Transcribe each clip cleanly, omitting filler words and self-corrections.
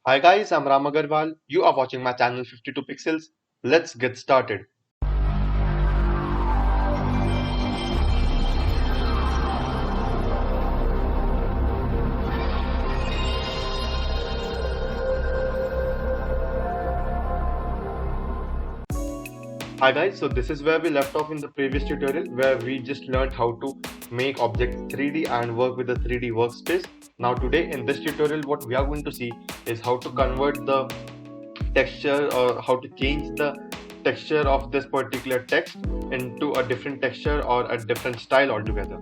Hi guys, I'm Ram Agarwal. You are watching my channel 52 Pixels. Let's get started. Hi guys, so this is where we left off in the previous tutorial where we just learned how to make objects 3D and work with the 3D workspace. Now today in this tutorial what we are going to see is how to convert the texture or how to change the texture of this particular text into a different texture or a different style altogether.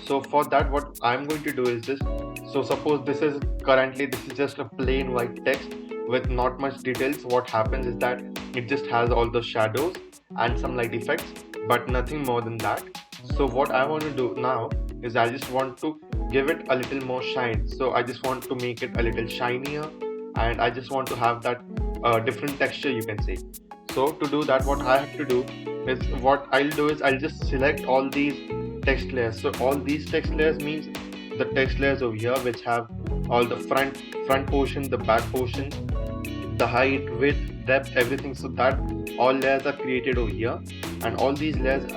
So for that what I'm going to do is this. So suppose this is just a plain white text with not much details. What happens is that it just has all the shadows and some light effects but nothing more than that. So what I want to do now is I just want to give it a little more shine. So I just want to make it a little shinier and I just want to have that different texture, you can say. So to do that what I have to do is I'll just select all these text layers. So all these text layers means the text layers over here which have all the front portion, the back portion, the height, width, depth, everything. So that all layers are created over here, and all these layers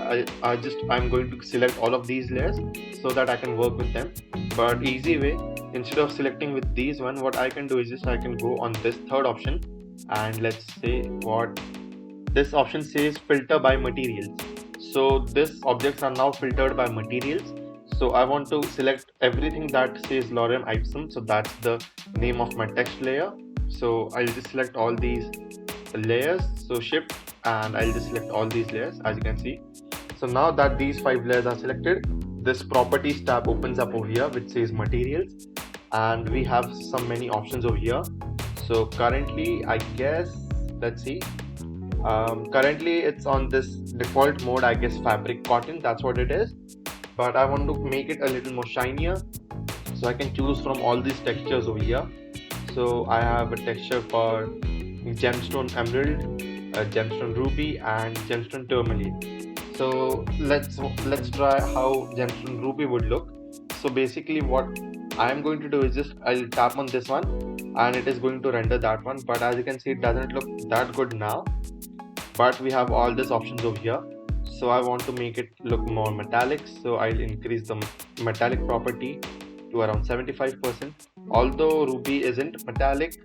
I'm going to select all of these layers so that I can work with them. But easy way, instead of selecting with these one, what I can do is just I can go on this third option, and let's say what this option says, filter by materials. So these objects are now filtered by materials. So I want to select everything that says lorem ipsum, so that's the name of my text layer. So I'll just select all these layers, so shift, and I'll just select all these layers as you can see. So now that these 5 layers are selected, this properties tab opens up over here which says materials, and we have some many options over here. So currently I guess, let's see, currently it's on this default mode, I guess fabric cotton, that's what it is. But I want to make it a little more shinier, so I can choose from all these textures over here. So I have a texture for gemstone emerald, gemstone ruby, and gemstone tourmaline. So let's try how gemstone ruby would look. So basically what I am going to do is just I'll tap on this one and it is going to render that one, but as you can see it doesn't look that good now. But we have all these options over here. So I want to make it look more metallic, so I'll increase the metallic property to around 75%. Although ruby isn't metallic,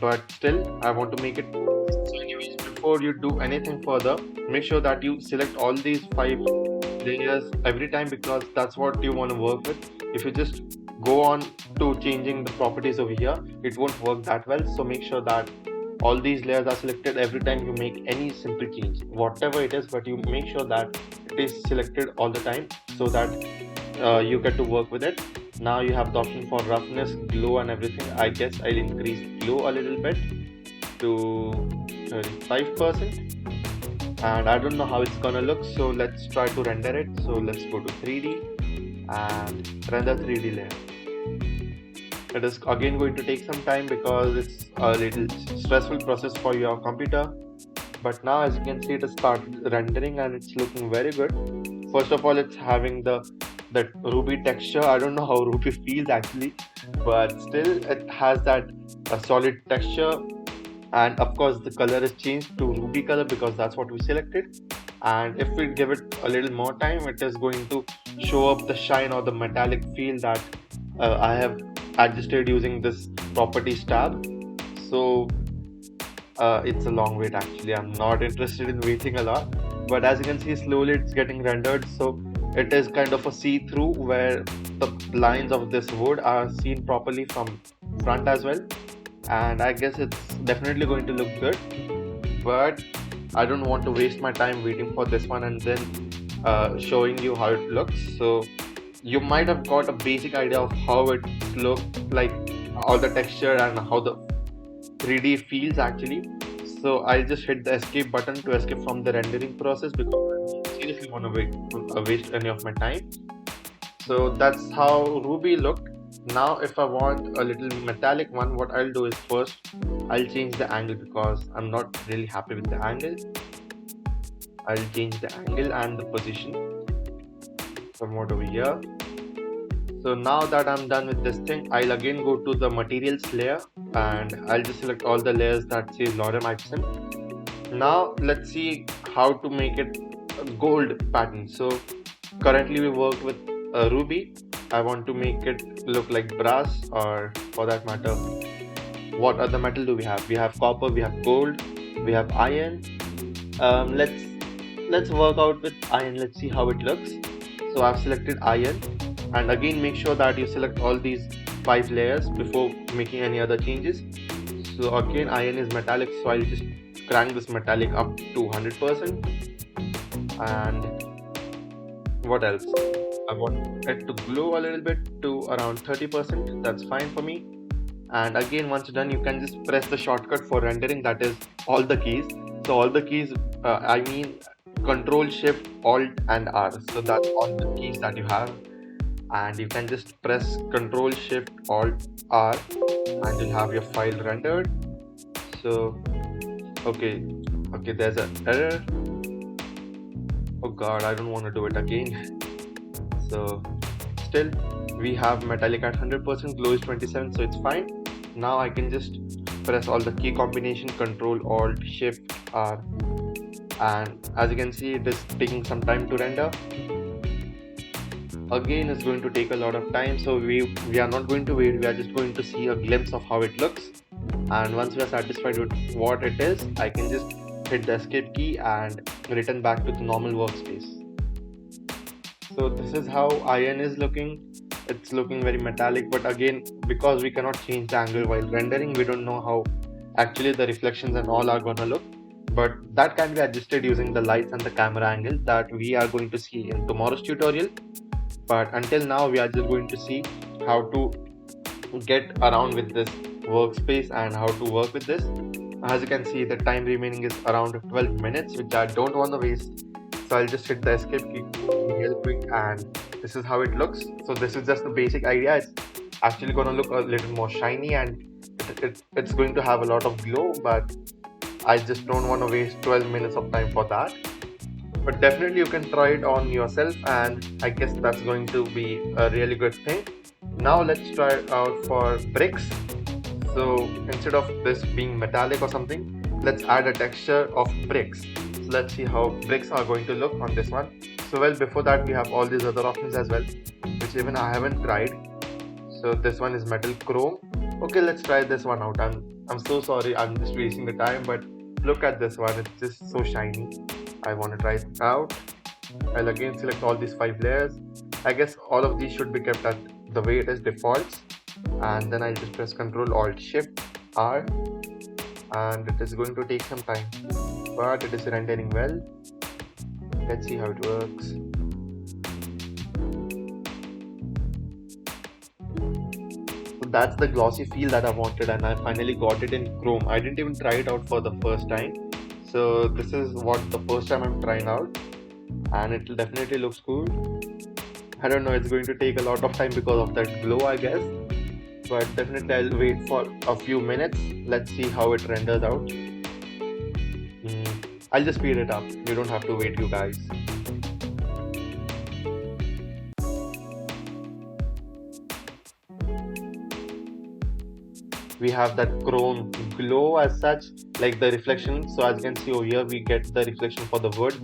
but still I want to make it. So anyways, before you do anything further, make sure that you select all these 5 layers every time, because that's what you want to work with. If you just go on to changing the properties over here, it won't work that well. So make sure that all these layers are selected every time you make any simple change, whatever it is, but you make sure that it is selected all the time so that you get to work with it. Now you have the option for roughness, glow, and everything. I guess I'll increase glow a little bit to 35%, and I don't know how it's gonna look, so let's try to render it. So let's go to 3D and render 3D layer. It is again going to take some time because it's a little stressful process for your computer, but now as you can see it has started rendering and it's looking very good. First of all, it's having that ruby texture. I don't know how ruby feels actually, but still it has that solid texture, and of course the color is changed to ruby color because that's what we selected. And if we give it a little more time, it is going to show up the shine or the metallic feel that I have adjusted using this properties tab. So it's a long wait actually. I'm not interested in waiting a lot, but as you can see slowly it's getting rendered. So it is kind of a see-through where the lines of this wood are seen properly from front as well, and I guess it's definitely going to look good. But I don't want to waste my time waiting for this one and then showing you how it looks. So you might have got a basic idea of how it looks like, all the texture and how the 3D feels actually. So I'll just hit the escape button to escape from the rendering process because I seriously want to waste any of my time. So that's how Ruby looked. Now if I want a little metallic one, what I'll do is first I'll change the angle because I'm not really happy with the angle. I'll change the angle and the position somewhat over here. So now that I'm done with this thing, I'll again go to the materials layer and I'll just select all the layers that say lorem ipsum. Now let's see how to make it a gold pattern. So currently we work with ruby. I want to make it look like brass, or for that matter, what other metal do we have? We have copper, we have gold, we have iron. Let's work out with iron. Let's see how it looks. So I've selected iron, and again make sure that you select all these 5 layers before making any other changes. So again, iron is metallic, so I'll just crank this metallic up to 100%. And what else? I want it to glow a little bit to around 30%. That's fine for me. And again, once done, you can just press the shortcut for rendering, that is all the keys. So all the keys, I mean Control Shift Alt and R. So that's all the keys that you have, and you can just press Control Shift Alt R and you'll have your file rendered. So okay, there's an error. Oh god, I don't want to do it again. So still we have metallic at 100%, glow is 27, so it's fine. Now I can just press all the key combination, Control Alt Shift R, and as you can see, it is taking some time to render. Again, it's going to take a lot of time, so we are not going to wait. We are just going to see a glimpse of how it looks, and once we are satisfied with what it is, I can just hit the escape key and return back to the normal workspace. So this is how iron is looking. It's looking very metallic, but again, because we cannot change the angle while rendering, we don't know how actually the reflections and all are gonna look. But that can be adjusted using the lights and the camera angle that we are going to see in tomorrow's tutorial. But until now, we are just going to see how to get around with this workspace and how to work with this. As you can see, the time remaining is around 12 minutes, which I don't want to waste. So I'll just hit the escape key real quick, and this is how it looks. So this is just the basic idea. It's actually going to look a little more shiny, and it's going to have a lot of glow, but I just don't want to waste 12 minutes of time for that. But definitely you can try it on yourself, and I guess that's going to be a really good thing. Now let's try it out for bricks. So instead of this being metallic or something, let's add a texture of bricks. So let's see how bricks are going to look on this one. So well, before that, we have all these other options as well, which even I haven't tried. So this one is metal chrome. Okay, let's try this one out. I'm so sorry, I'm just wasting the time, but look at this one. It's just so shiny. I want to try it out. I'll again select all these 5 layers. I guess all of these should be kept at the way it is defaults, and then I'll just press Ctrl Alt Shift R, and it is going to take some time, but it is rendering well. Let's see how it works. So that's the glossy feel that I wanted, and I finally got it in Chrome. I didn't even try it out for the first time. So this is what the first time I'm trying out, and it definitely looks cool. I don't know, it's going to take a lot of time because of that glow, I guess, but definitely I'll wait for a few minutes. Let's see how it renders out. I'll just speed it up. You don't have to wait, you guys. We have that chrome glow as such, like the reflection. So as you can see over here, we get the reflection for the wood,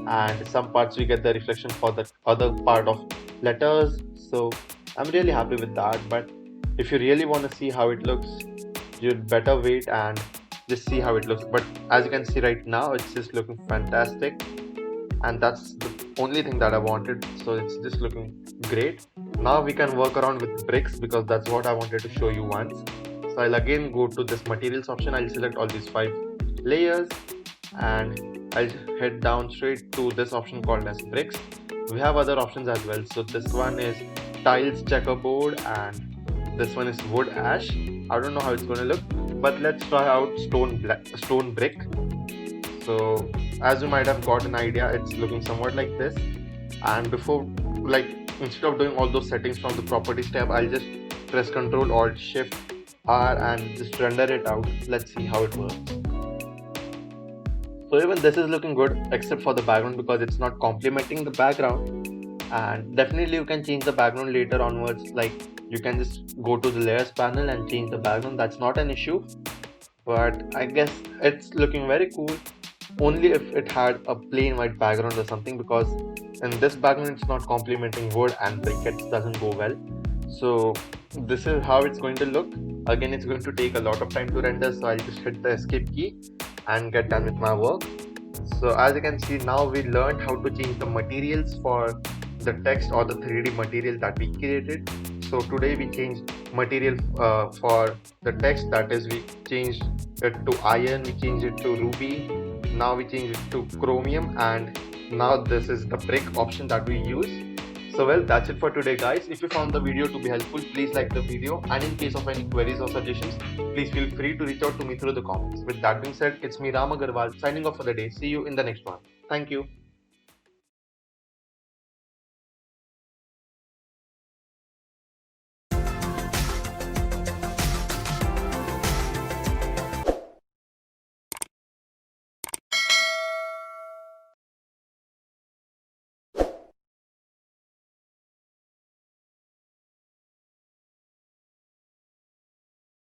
and some parts we get the reflection for the other part of letters. So I'm really happy with that. But if you really want to see how it looks, you'd better wait and just see how it looks. But as you can see right now, it's just looking fantastic, and that's the only thing that I wanted. So it's just looking great. Now we can work around with bricks, because that's what I wanted to show you once. So I'll again go to this materials option. I'll select all these 5 layers, and I'll head down straight to this option called as bricks. We have other options as well. So this one is tiles checkerboard, and this one is wood ash. I don't know how it's going to look, but let's try out stone brick. So as you might have got an idea, it's looking somewhat like this. And before, instead of doing all those settings from the properties tab, I'll just press Ctrl Alt Shift R and just render it out. Let's see how it works. So even this is looking good, except for the background, because it's not complementing the background. and definitely you can change the background later onwards. Like you can just go to the layers panel and change the background. That's not an issue, but I guess it's looking very cool only if it had a plain white background or something, because in this background it's not complementing wood and briquettes doesn't go well. So this is how it's going to look. Again, it's going to take a lot of time to render, so I'll just hit the escape key and get done with my work. So as you can see, now we learned how to change the materials for the text or the 3D material that we created. So today we changed material for the text, that is we changed it to iron, we changed it to ruby, now we changed it to chromium, and now this is the brick option that we use. So well, that's it for today guys. If you found the video to be helpful, please like the video, and in case of any queries or suggestions, please feel free to reach out to me through the comments. With that being said, it's me Ram Agarwal signing off for the day. See you in the next one. Thank you.